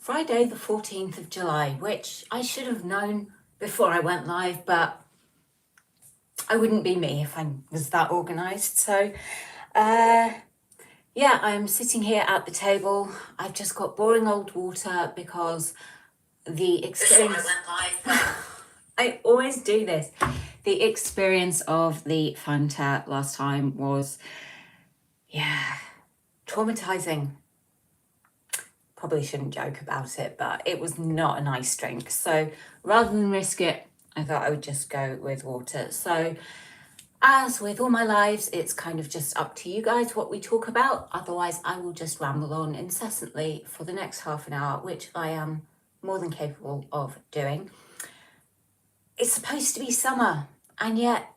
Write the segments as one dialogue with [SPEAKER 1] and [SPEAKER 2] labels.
[SPEAKER 1] Friday the 14th of July, which I should have known before I went live, but I wouldn't be me if I was that organised. So, yeah, I'm sitting here at the table. I've just got boring old water because the experience... Before I went live, I always do this. The experience of the Fanta last time was, yeah, traumatising. Probably shouldn't joke about it, but it was not a nice drink. So rather than risk it, I thought I would just go with water. So as with all my lives, it's kind of just up to you guys what we talk about. Otherwise, I will just ramble on incessantly for the next half an hour, which I am more than capable of doing. It's supposed to be summer, and yet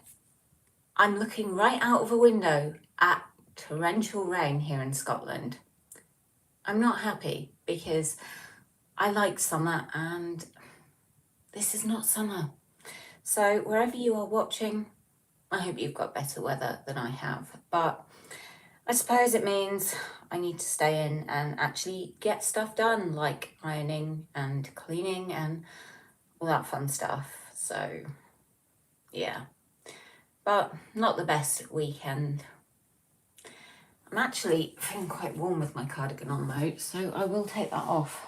[SPEAKER 1] I'm looking right out of a window at torrential rain here in Scotland. I'm not happy because I like summer and this is not summer. So wherever you are watching, I hope you've got better weather than I have. But I suppose it means I need to stay in and actually get stuff done, like ironing and cleaning and all that fun stuff. So yeah, but not the best weekend. I'm actually feeling quite warm with my cardigan on though, so I will take that off.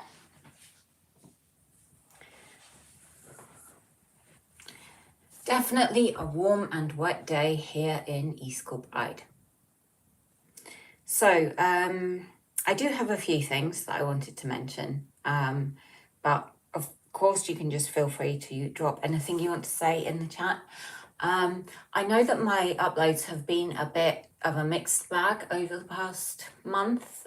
[SPEAKER 1] Definitely a warm and wet day here in East Kilbride. So I do have a few things that I wanted to mention, but of course you can just feel free to drop anything you want to say in the chat. I know that my uploads have been a bit of a mixed bag over the past month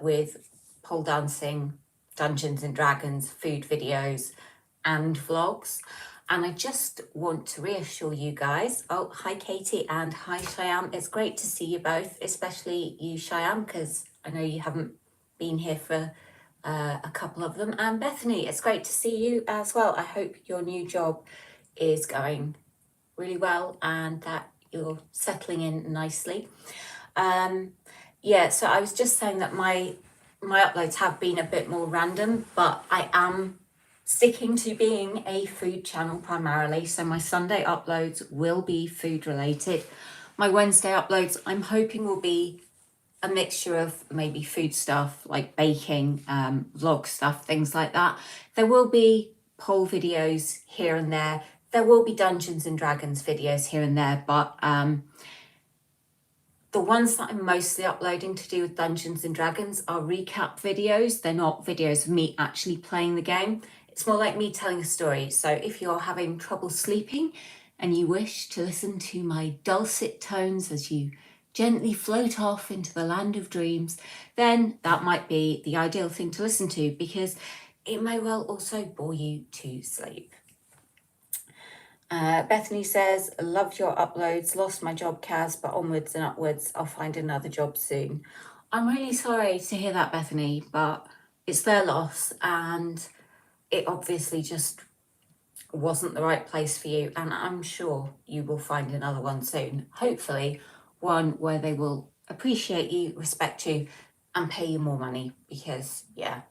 [SPEAKER 1] with pole dancing, Dungeons and Dragons, food videos and vlogs. And I just want to reassure you guys. Oh, hi Katie and hi Cheyenne. It's great to see you both, especially you Cheyenne, because I know you haven't been here for a couple of them. And Bethany, it's great to see you as well. I hope your new job is going really well and that you're settling in nicely. Yeah, so I was just saying that my uploads have been a bit more random, but I am sticking to being a food channel primarily. So my Sunday uploads will be food related. My Wednesday uploads, I'm hoping, will be a mixture of maybe food stuff like baking, vlog stuff, things like that. There will be poll videos here and there. There will be Dungeons and Dragons videos here and there, but the ones that I'm mostly uploading to do with Dungeons and Dragons are recap videos. They're not videos of me actually playing the game. It's more like me telling a story. So if you're having trouble sleeping and you wish to listen to my dulcet tones as you gently float off into the land of dreams, then that might be the ideal thing to listen to because it may well also bore you to sleep. Bethany says, loved your uploads, lost my job, Kaz, but onwards and upwards, I'll find another job soon. I'm really sorry to hear that, Bethany, but it's their loss and it obviously just wasn't the right place for you, and I'm sure you will find another one soon. Hopefully one where they will appreciate you, respect you, and pay you more money because, yeah,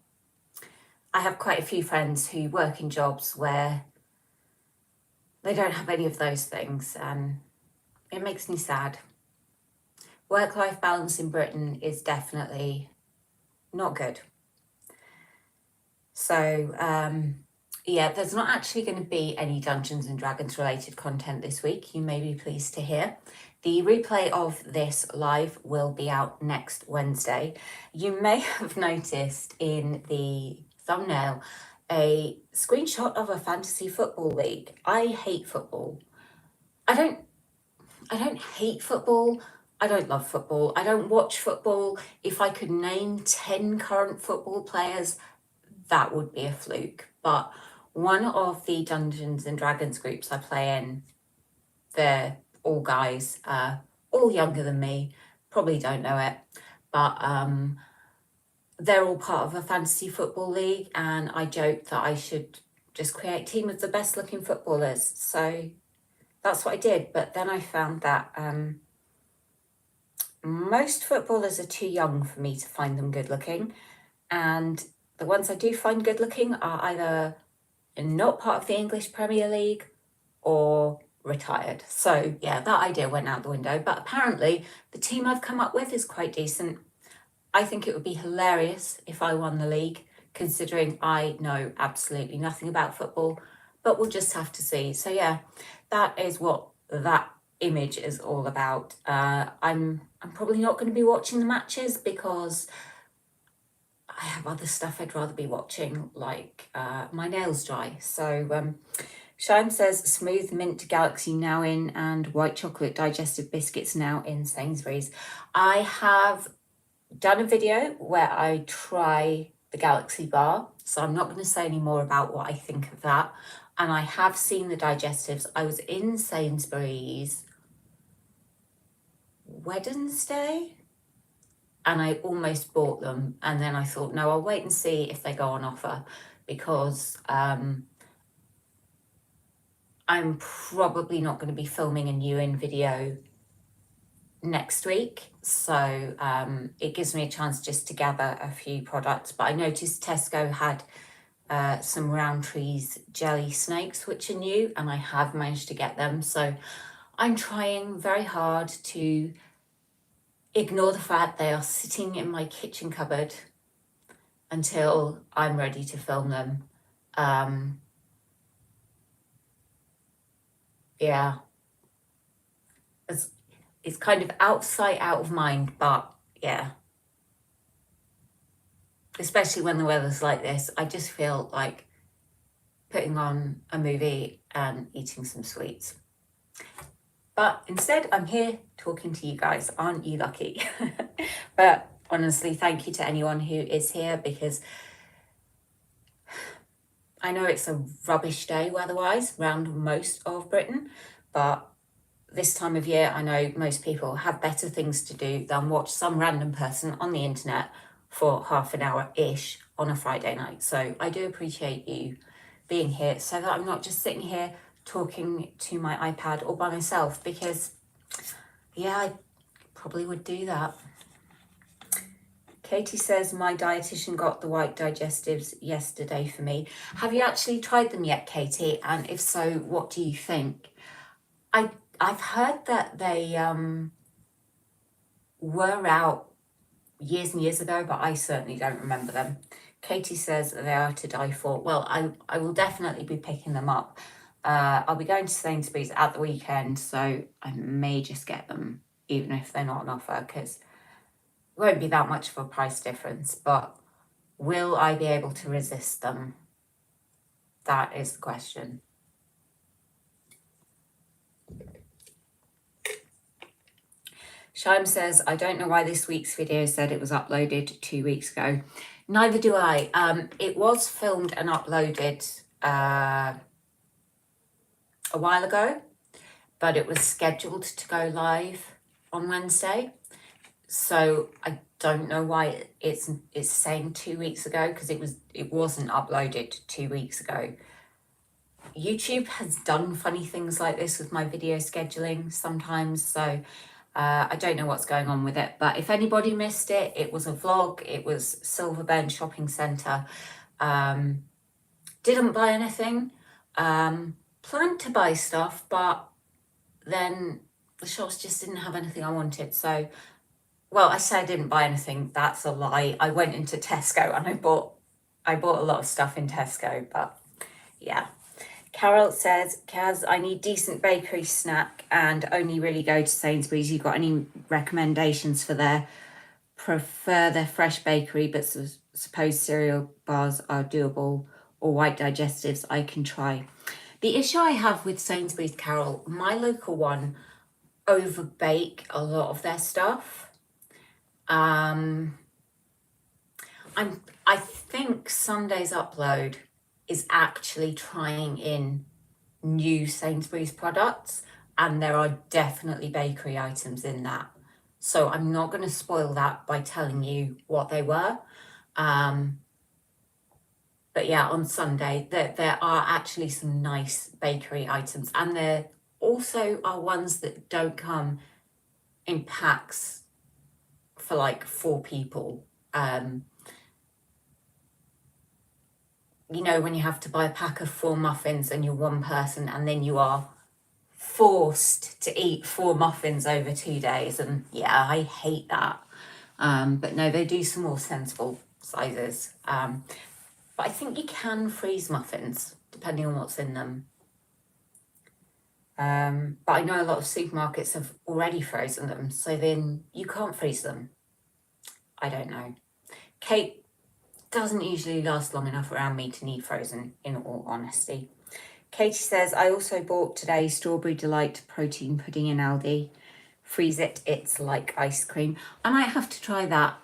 [SPEAKER 1] I have quite a few friends who work in jobs where they don't have any of those things, and it makes me sad. Work-life balance in Britain is definitely not good. So, yeah, there's not actually going to be any Dungeons and Dragons related content this week, you may be pleased to hear. The replay of this live will be out next Wednesday. You may have noticed in the thumbnail a screenshot of a fantasy football league. I hate football. I don't hate football. I don't love football. I don't watch football. If I could name 10 current football players, that would be a fluke. But one of the Dungeons and Dragons groups I play in, they're all guys, all younger than me, probably don't know it, but they're all part of a fantasy football league, and I joked that I should just create a team of the best looking footballers. So that's what I did. But then I found that most footballers are too young for me to find them good looking. And the ones I do find good looking are either not part of the English Premier League or retired. So yeah, that idea went out the window, but apparently the team I've come up with is quite decent. I think it would be hilarious if I won the league, considering I know absolutely nothing about football, but we'll just have to see. So yeah, that is what that image is all about. I'm probably not going to be watching the matches because I have other stuff I'd rather be watching, like my nails dry. So Shine says smooth mint galaxy now in, and white chocolate digestive biscuits now in Sainsbury's. I have done a video where I try the Galaxy bar, so I'm not going to say any more about what I think of that. And I have seen the digestives. I was in Sainsbury's Wednesday and I almost bought them, and then I thought, no, I'll wait and see if they go on offer, because I'm probably not going to be filming a new in video next week, so it gives me a chance just to gather a few products. But I noticed Tesco had some Roundtree's jelly snakes, which are new, and I have managed to get them. So I'm trying very hard to ignore the fact they are sitting in my kitchen cupboard until I'm ready to film them. Yeah, it's kind of out of sight, out of mind, but yeah. Especially when the weather's like this, I just feel like putting on a movie and eating some sweets. But instead, I'm here talking to you guys. Aren't you lucky? But honestly, thank you to anyone who is here, because I know it's a rubbish day weather-wise around most of Britain, but this time of year, I know most people have better things to do than watch some random person on the internet for half an hour-ish on a Friday night. So I do appreciate you being here, so that I'm not just sitting here talking to my iPad all by myself, because yeah, I probably would do that. Katie says, my dietitian got the white digestives yesterday for me. Have you actually tried them yet, Katie? And if so, what do you think? I've heard that they were out years and years ago, but I certainly don't remember them. Katie says they are to die for. Well, I will definitely be picking them up. I'll be going to Sainsbury's at the weekend, so I may just get them, even if they're not on offer, because it won't be that much of a price difference. But will I be able to resist them? That is the question. Shime says, I don't know why this week's video said it was uploaded 2 weeks ago. Neither do I. It was filmed and uploaded a while ago, but it was scheduled to go live on Wednesday. So I don't know why it's saying 2 weeks ago, because it wasn't uploaded 2 weeks ago. YouTube has done funny things like this with my video scheduling sometimes, so I don't know what's going on with it. But if anybody missed it, it was a vlog. It was Silverburn Shopping Centre. Didn't buy anything. Planned to buy stuff, but then the shops just didn't have anything I wanted. So, well, I say I didn't buy anything. That's a lie. I went into Tesco and I bought a lot of stuff in Tesco, but yeah. Carol says, Kaz, I need decent bakery snack and only really go to Sainsbury's. You got any recommendations for there? Prefer their fresh bakery, but suppose cereal bars are doable, or white digestives I can try. The issue I have with Sainsbury's, Carol, my local one overbake a lot of their stuff. I think Sunday's upload is actually trying in new Sainsbury's products, and there are definitely bakery items in that. So I'm not going to spoil that by telling you what they were. But yeah, on Sunday, there are actually some nice bakery items, and there also are ones that don't come in packs for like 4 people. you know, when you have to buy a pack of 4 muffins and you're one person, and then you are forced to eat 4 muffins over 2 days. And yeah, I hate that. But no, they do some more sensible sizes. But I think you can freeze muffins depending on what's in them. But I know a lot of supermarkets have already frozen them, so then you can't freeze them. I don't know. Cake doesn't usually last long enough around me to need frozen, in all honesty. Katie says, I also bought today Strawberry Delight protein pudding in Aldi. Freeze it, it's like ice cream. I might have to try that.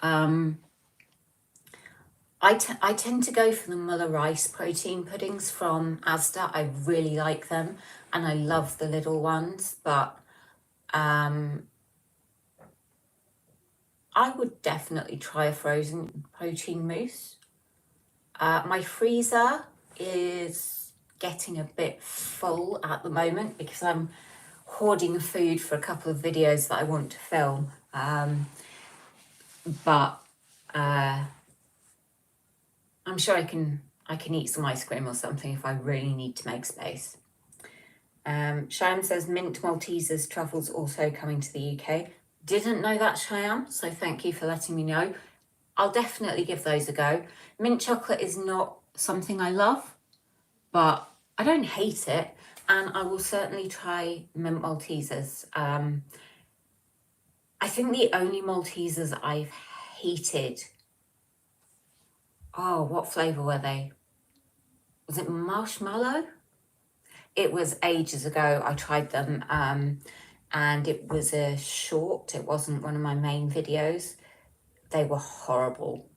[SPEAKER 1] I tend to go for the Muller Rice protein puddings from Asda. I really like them, and I love the little ones, but I would definitely try a frozen protein mousse. My freezer is getting a bit full at the moment because I'm hoarding food for a couple of videos that I want to film. But I'm sure I can eat some ice cream or something if I really need to make space. Cheyenne says mint Maltesers truffles also coming to the UK. Didn't know that, Cheyenne, so thank you for letting me know. I'll definitely give those a go. Mint chocolate is not something I love, but I don't hate it, and I will certainly try mint Maltesers. I think the only Maltesers I've hated, oh, what flavour were they? Was it marshmallow? It was ages ago I tried them, and it was a short. It wasn't one of my main videos. They were horrible.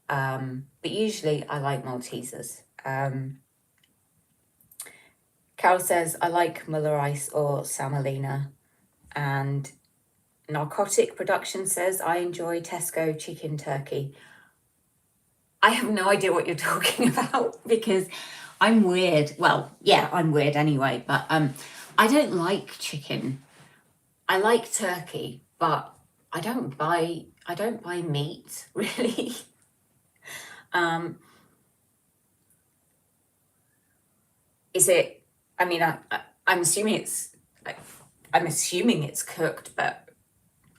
[SPEAKER 1] But usually I like Maltesers. Carol says, I like Muller Ice or Samalina. And Narcotic Production says, I enjoy Tesco chicken turkey. I have no idea what you're talking about because I'm weird. Well, yeah, I'm weird anyway, but I don't like chicken. I like turkey, but I don't buy meat, really. Is it, I mean, I'm assuming it's cooked, but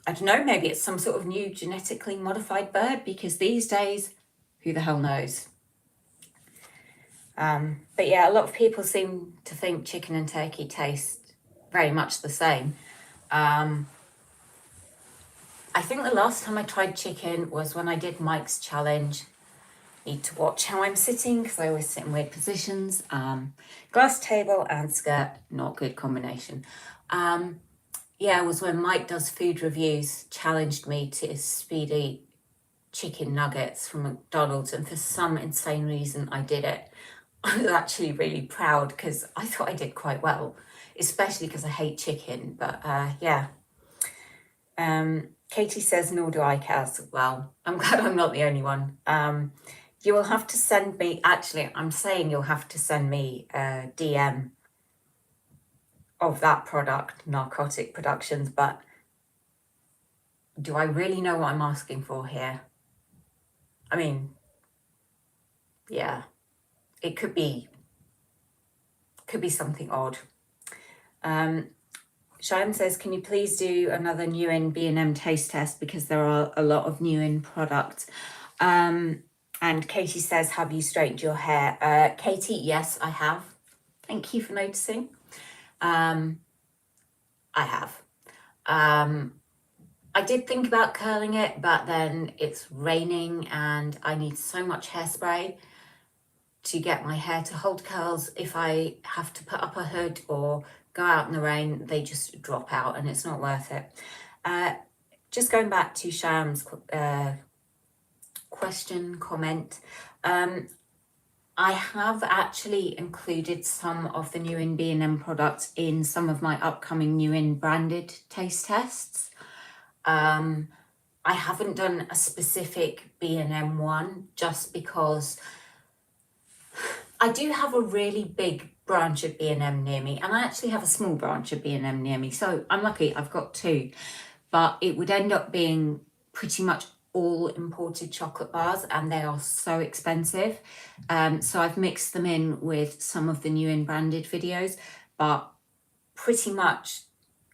[SPEAKER 1] I don't know, maybe it's some sort of new genetically modified bird, because these days, who the hell knows? But yeah, a lot of people seem to think chicken and turkey taste very much the same. I think the last time I tried chicken was when I did Mike's challenge. Need to watch how I'm sitting because I always sit in weird positions. Glass table and skirt, not good combination. Yeah, it was when Mike Does Food Reviews challenged me to speed eat chicken nuggets from McDonald's, and for some insane reason I did it. I was actually really proud because I thought I did quite well, especially because I hate chicken, but yeah. Katie says, nor do I, Kaz. Well, I'm glad I'm not the only one. You will have to send me, actually, I'm saying you'll have to send me a DM of that product, Narcotic Productions, but do I really know what I'm asking for here? I mean, yeah, it could be something odd. Cheyenne says, can you please do another New In B&M taste test, because there are a lot of New In products. And Katie says, have you straightened your hair? Katie, yes, I have. Thank you for noticing. I have. I did think about curling it, but then it's raining and I need so much hairspray to get my hair to hold curls. If I have to put up a hood or go out in the rain, they just drop out and it's not worth it. Just going back to Sham's comment, I have actually included some of the New In B&M products in some of my upcoming New In branded taste tests. I haven't done a specific B&M one just because I do have a really big branch of B&M near me, and I actually have a small branch of B&M near me, so I'm lucky I've got two, but it would end up being pretty much all imported chocolate bars and they are so expensive. So I've mixed them in with some of the new in branded videos, but pretty much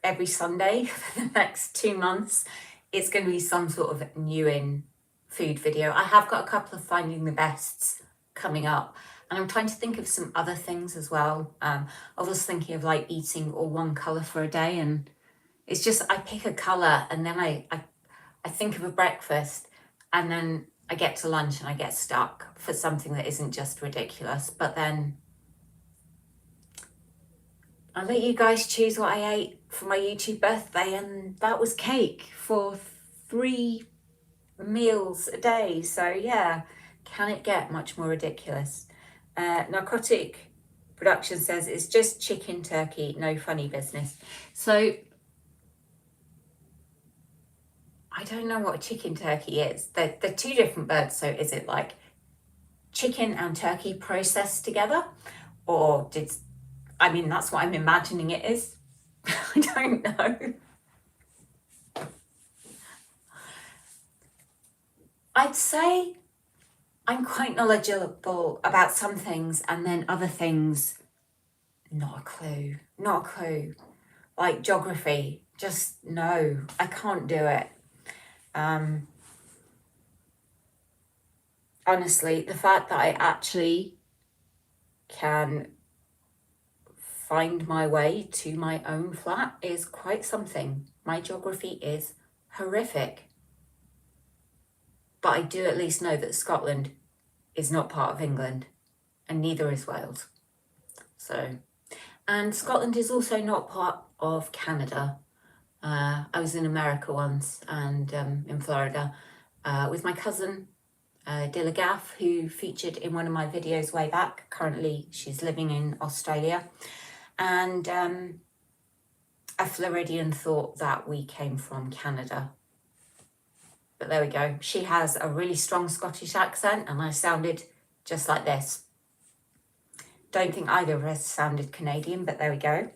[SPEAKER 1] every Sunday for the next 2 months, it's going to be some sort of new in food video. I have got a couple of finding the bests coming up, and I'm trying to think of some other things as well. I was thinking of like eating all one colour for a day, and it's just I pick a colour and then I think of a breakfast, and then I get to lunch and I get stuck for something that isn't just ridiculous. But then I'll let you guys choose what I ate for my YouTube birthday, and that was cake for 3 meals a day. So yeah, can it get much more ridiculous? Narcotic Production says it's just chicken turkey, no funny business. So I don't know what a chicken turkey is. They're 2 different birds. So is it like chicken and turkey processed together? Or I mean, that's what I'm imagining it is. I don't know. I'd say I'm quite knowledgeable about some things, and then other things, not a clue. Like geography, just no, I can't do it. Honestly, the fact that I actually can find my way to my own flat is quite something. My geography is horrific. But I do at least know that Scotland is not part of England, and neither is Wales. So, and Scotland is also not part of Canada. I was in America once, and in Florida, with my cousin, Dilla Gaff, who featured in one of my videos way back. Currently, she's living in Australia. And a Floridian thought that we came from Canada. But there we go. She has a really strong Scottish accent, and I sounded just like this. Don't think either of us sounded Canadian, but there we go.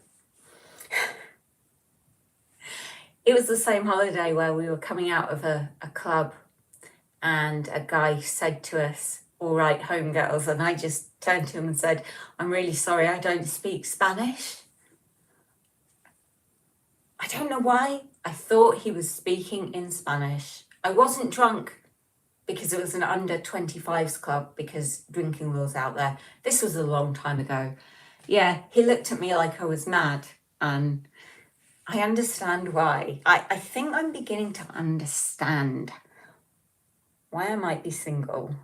[SPEAKER 1] It was the same holiday where we were coming out of a club, and a guy said to us, "All right, home girls," and I just turned to him and said, "I'm really sorry, I don't speak Spanish." I don't know why. I thought he was speaking in Spanish. I wasn't drunk because it was an under 25s club, because drinking laws out there. This was a long time ago. Yeah, he looked at me like I was mad, and I understand why. I think I'm beginning to understand why I might be single.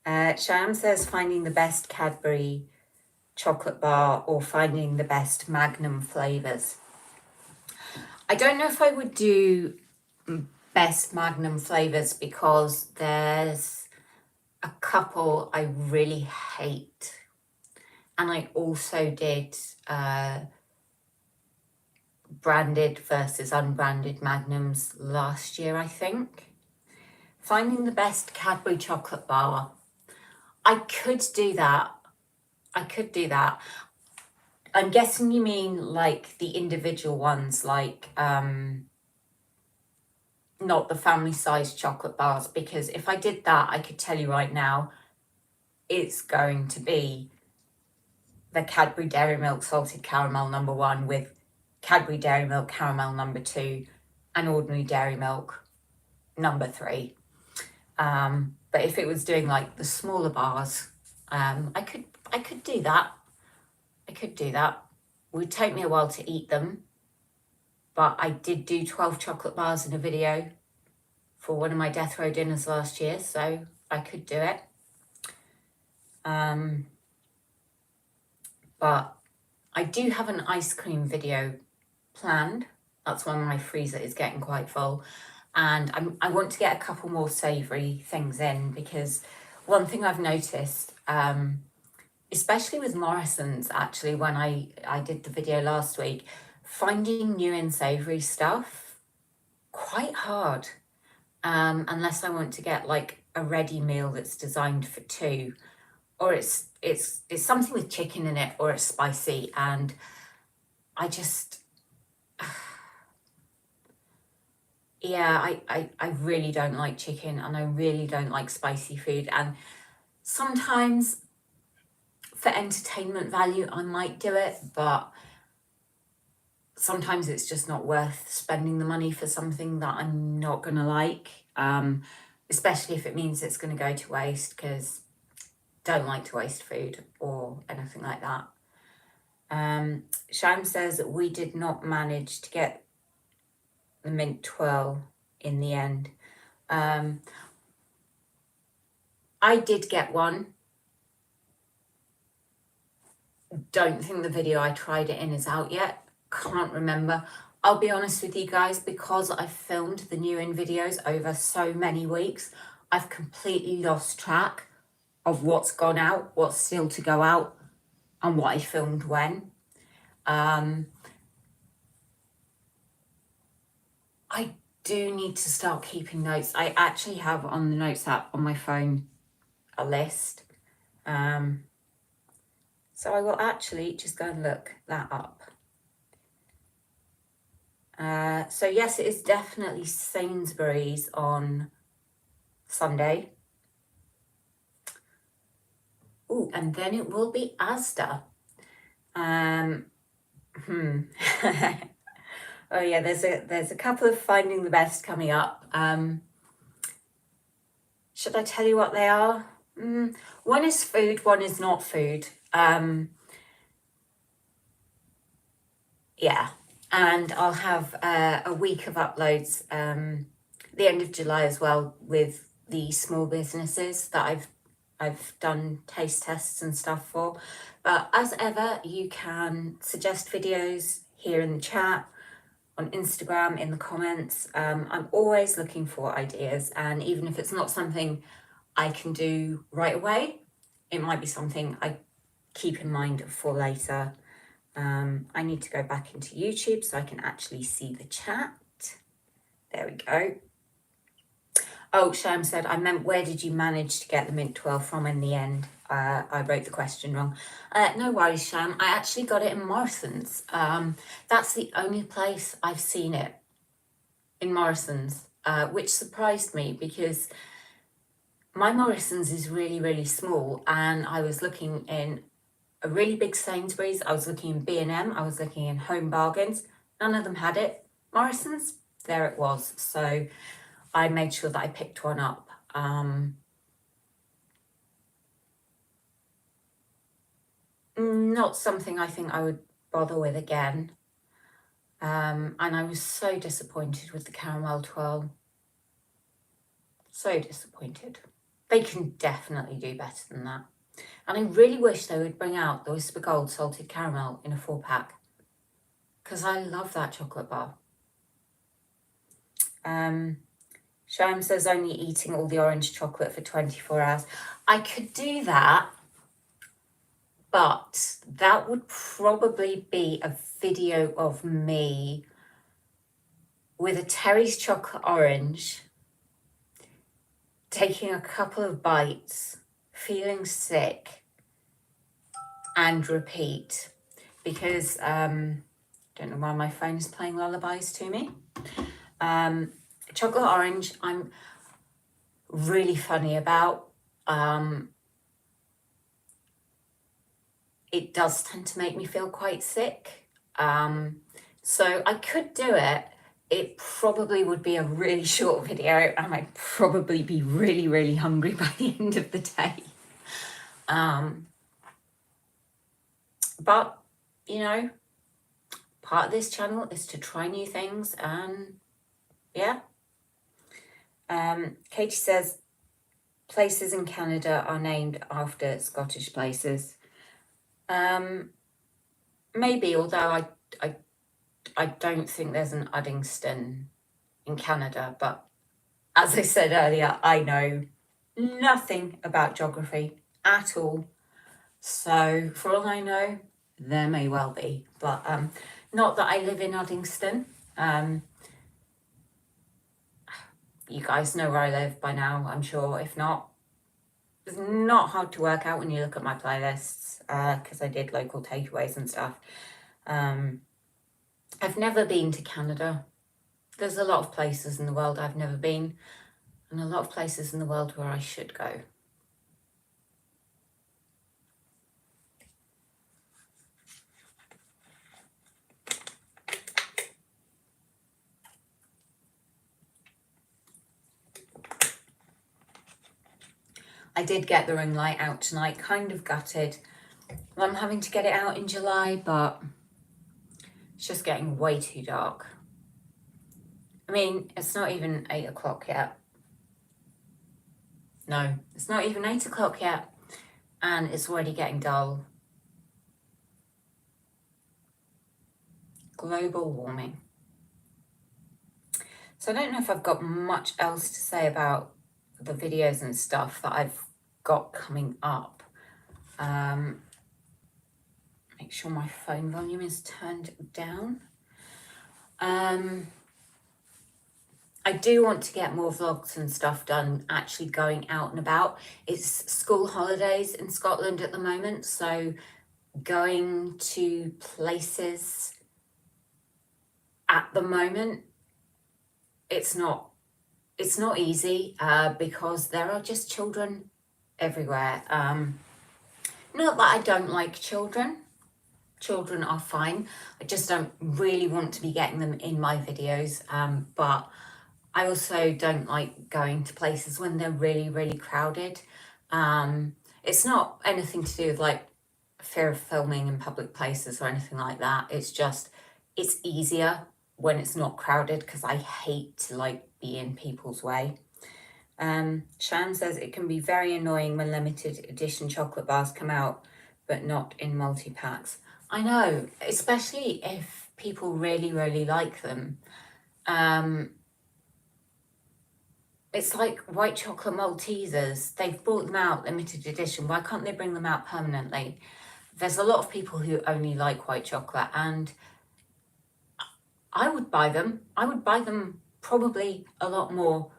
[SPEAKER 1] Sham says finding the best Cadbury chocolate bar or finding the best Magnum flavours. I don't know if I would do best Magnum flavours, because there's a couple I really hate. And I also did branded versus unbranded Magnums last year, I think. Finding the best Cadbury chocolate bar. I could do that. I'm guessing you mean like the individual ones, like not the family size chocolate bars, because if I did that, I could tell you right now, it's going to be the Cadbury Dairy Milk Salted Caramel #1 with Cadbury Dairy Milk Caramel #2 and ordinary dairy milk #3. But if it was doing like the smaller bars, I could do that. It would take me a while to eat them, but I did do 12 chocolate bars in a video for one of my death row dinners last year, so I could do it. But I do have an ice cream video planned. That's when my freezer is getting quite full, and I want to get a couple more savoury things in, because one thing I've noticed, especially with Morrison's, actually, when I did the video last week, finding new and savoury stuff, quite hard, unless I want to get like a ready meal that's designed for 2, or it's something with chicken in it, or it's spicy, and I just, yeah, I really don't like chicken, and I really don't like spicy food. And sometimes for entertainment value, I might do it, but sometimes it's just not worth spending the money for something that I'm not going to like, especially if it means it's going to go to waste, because don't like to waste food or anything like that. Sham says that we did not manage to get the mint twirl in the end. I did get one. Don't think the video I tried it in is out yet. Can't remember. I'll be honest with you guys, because I've filmed the new in videos over so many weeks, I've completely lost track of what's gone out, what's still to go out, and what I filmed when. I do need to start keeping notes. I actually have on the notes app on my phone a list. So I will actually just go and look that up. So yes, it is definitely Sainsbury's on Sunday. Oh, and then it will be Asda. Oh yeah, there's a couple of Finding the Best coming up. Should I tell you what they are? One is food, one is not food. Yeah, and I'll have a week of uploads the end of July as well, with the small businesses that I've done taste tests and stuff for. But as ever, you can suggest videos here in the chat, on Instagram, in the comments. I'm always looking for ideas, and even if it's not something I can do right away, it might be something I keep in mind for later. I need to go back into YouTube so I can actually see the chat. There we go. Oh, Sham said, I meant, where did you manage to get the mint twirl from in the end? I wrote the question wrong. No worries, Sham. I actually got it in Morrison's. That's the only place I've seen it, in Morrison's, which surprised me, because my Morrison's is really, really small, and I was looking in a really big Sainsbury's, I was looking in B&M, I was looking in Home Bargains. None of them had it. Morrison's, there it was. So I made sure that I picked one up. Not something I think I would bother with again. And I was so disappointed with the caramel twirl. So disappointed. They can definitely do better than that. And I really wish they would bring out the Whisper Gold salted caramel in a 4-pack, because I love that chocolate bar. Sham says only eating all the orange chocolate for 24 hours. I could do that, but that would probably be a video of me with a Terry's chocolate orange, taking a couple of bites, feeling sick, and repeat. Because I don't know why my phone is playing lullabies to me. Chocolate orange, I'm really funny about. It does tend to make me feel quite sick. So I could do it. It probably would be a really short video, and I'd probably be really, really hungry by the end of the day. But, you know, part of this channel is to try new things, and yeah. Katie says, places in Canada are named after Scottish places. Maybe, although I don't think there's an Uddingston in Canada, but as I said earlier, I know nothing about geography at all. So for all I know, there may well be, but not that I live in Uddingston. You guys know where I live by now, I'm sure. If not, it's not hard to work out when you look at my playlists, because I did local takeaways and stuff. I've never been to Canada, There's a lot of places in the world I've never been, and a lot of places in the world where I should go. I did get the ring light out tonight, kind of gutted. I'm having to get it out in July, but it's just getting way too dark. I mean, it's not even 8 o'clock yet. No, it's not even 8 o'clock yet, and it's already getting dull. Global warming. So I don't know if I've got much else to say about the videos and stuff that I've got coming up. Make sure my phone volume is turned down. I do want to get more vlogs and stuff done, actually going out and about. It's school holidays in Scotland at the moment, so going to places at the moment, it's not easy because there are just children everywhere. Not that I don't like children. Children are fine. I just don't really want to be getting them in my videos. But I also don't like going to places when they're really, really crowded. It's not anything to do with like fear of filming in public places or anything like that. It's just, it's easier when it's not crowded because I hate to like be in people's way. Shan says it can be very annoying when limited edition chocolate bars come out, but not in multi-packs. I know, especially if people really, really like them. It's like white chocolate Maltesers. They've brought them out limited edition. Why can't they bring them out permanently? There's a lot of people who only like white chocolate, and I would buy them. I would buy them probably a lot more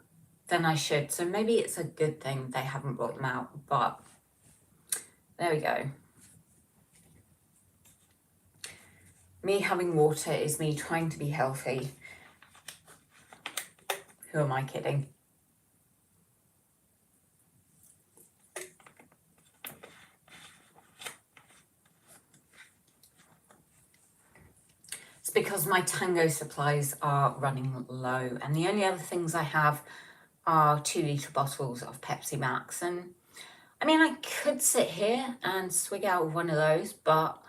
[SPEAKER 1] than I should. So maybe it's a good thing they haven't brought them out, but there we go. Me having water is me trying to be healthy. Who am I kidding? It's because my Tango supplies are running low, and the only other things I have are 2-litre bottles of Pepsi Max. And I mean, I could sit here and swig out of one of those, but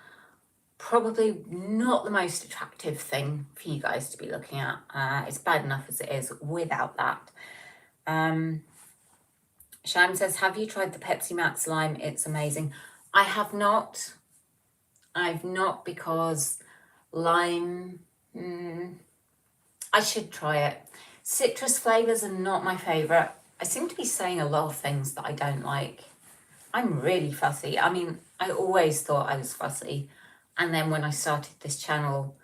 [SPEAKER 1] probably not the most attractive thing for you guys to be looking at. It's bad enough as it is without that. Sham says, have you tried the Pepsi Max lime? It's amazing. I have not. I've not, because lime, I should try it. Citrus flavours are not my favourite. I seem to be saying a lot of things that I don't like. I'm really fussy. I mean, I always thought I was fussy. And then when I started this channel,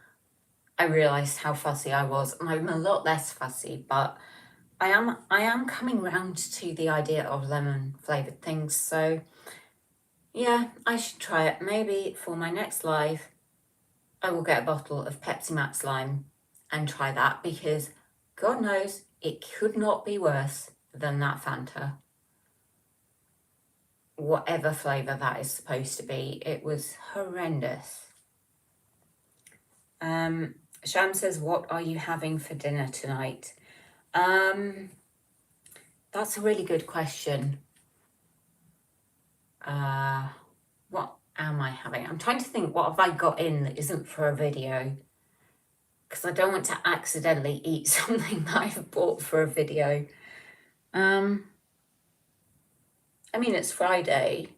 [SPEAKER 1] I realised how fussy I was. And I'm a lot less fussy, but I am coming round to the idea of lemon flavoured things. So yeah, I should try it. Maybe for my next live, I will get a bottle of Pepsi Max Lime and try that, because God knows it could not be worse than that Fanta. Whatever flavour that is supposed to be, it was horrendous. Sham says, what are you having for dinner tonight? That's a really good question. What am I having? I'm trying to think, what have I got in that isn't for a video? Because I don't want to accidentally eat something that I've bought for a video. I mean, it's Friday.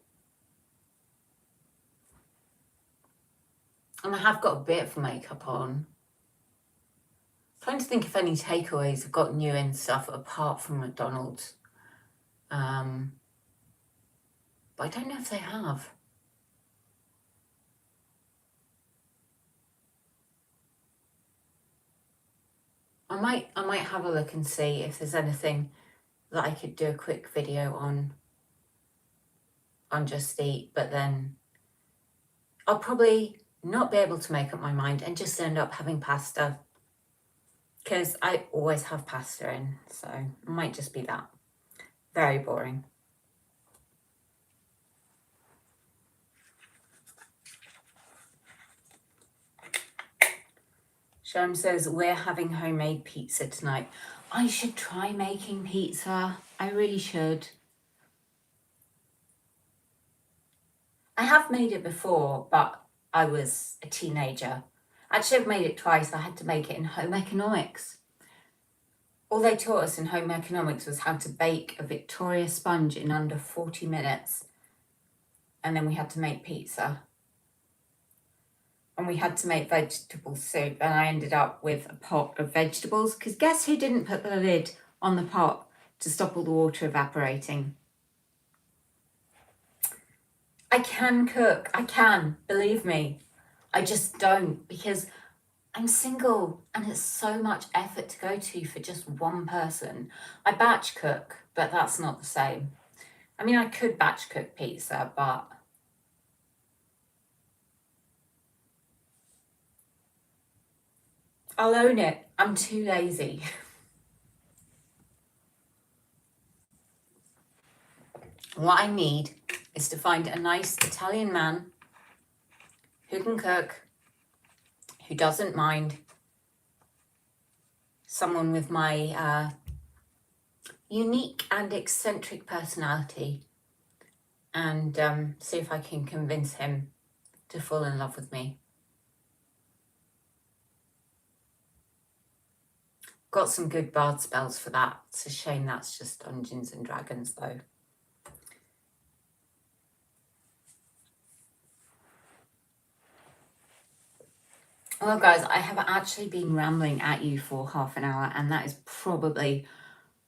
[SPEAKER 1] And I have got a bit of makeup on. Trying to think if any takeaways have got new in stuff apart from McDonald's. But I don't know if they have. I might have a look and see if there's anything that I could do a quick video on Just Eat, but then I'll probably not be able to make up my mind and just end up having pasta. because I always have pasta in, so it might just be that. Very boring. Sharm says, we're having homemade pizza tonight. I should try making pizza. I really should. I have made it before, but I was a teenager. Actually, I've made it twice. I had to make it in home economics. All they taught us in home economics was how to bake a Victoria sponge in under 40 minutes. And then we had to make pizza. And we had to make vegetable soup, and I ended up with a pot of vegetables, because guess who didn't put the lid on the pot to stop all the water evaporating? I can cook, I can, believe me. I just don't, because I'm single and it's so much effort to go to for just one person. I batch cook, but that's not the same. I mean, I could batch cook pizza, but I'll own it. I'm too lazy. What I need is to find a nice Italian man who can cook, who doesn't mind, someone with my unique and eccentric personality, and see if I can convince him to fall in love with me. Got some good bard spells for that. It's a shame that's just Dungeons and Dragons though. Well guys, I have actually been rambling at you for half an hour, and that is probably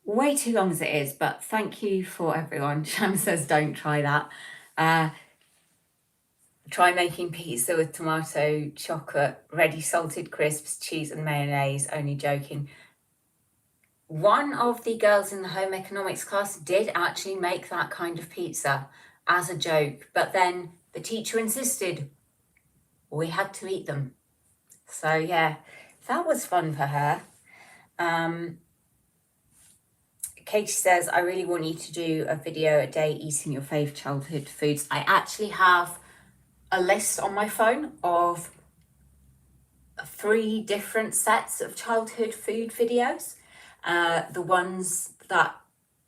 [SPEAKER 1] way too long as it is, but thank you for everyone. Sham says don't try that. Try making pizza with tomato, chocolate, ready salted crisps, cheese and mayonnaise. Only joking. One of the girls in the home economics class did actually make that kind of pizza as a joke, but then the teacher insisted we had to eat them. So yeah, that was fun for her. Katie says, I really want you to do a video a day eating your fave childhood foods. I actually have a list on my phone of 3 different sets of childhood food videos. The ones that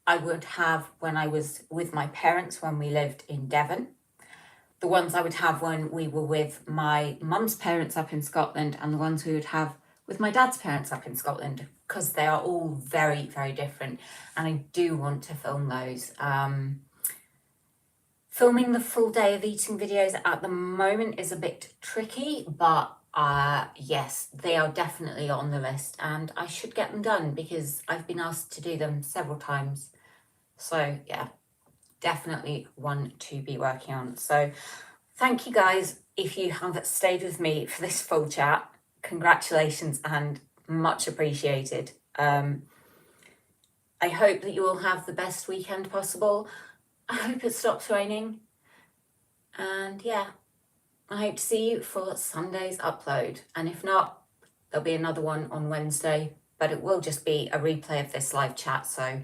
[SPEAKER 1] I would have when I was with my parents when we lived in Devon. The ones I would have when we were with my mum's parents up in Scotland, and the ones we would have with my dad's parents up in Scotland, because they are all very, very different, and I do want to film those. Filming the full day of eating videos at the moment is a bit tricky, but yes, they are definitely on the list, and I should get them done because I've been asked to do them several times. So yeah, definitely one to be working on. So thank you guys if you have stayed with me for this full chat. Congratulations and much appreciated. I hope that you all have the best weekend possible. I hope it stops raining. And yeah, I hope to see you for Sunday's upload. And if not, there'll be another one on Wednesday, but it will just be a replay of this live chat. So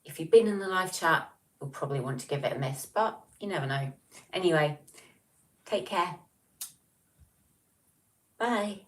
[SPEAKER 1] if you've been in the live chat, you'll probably want to give it a miss, but you never know. Anyway, take care. Bye.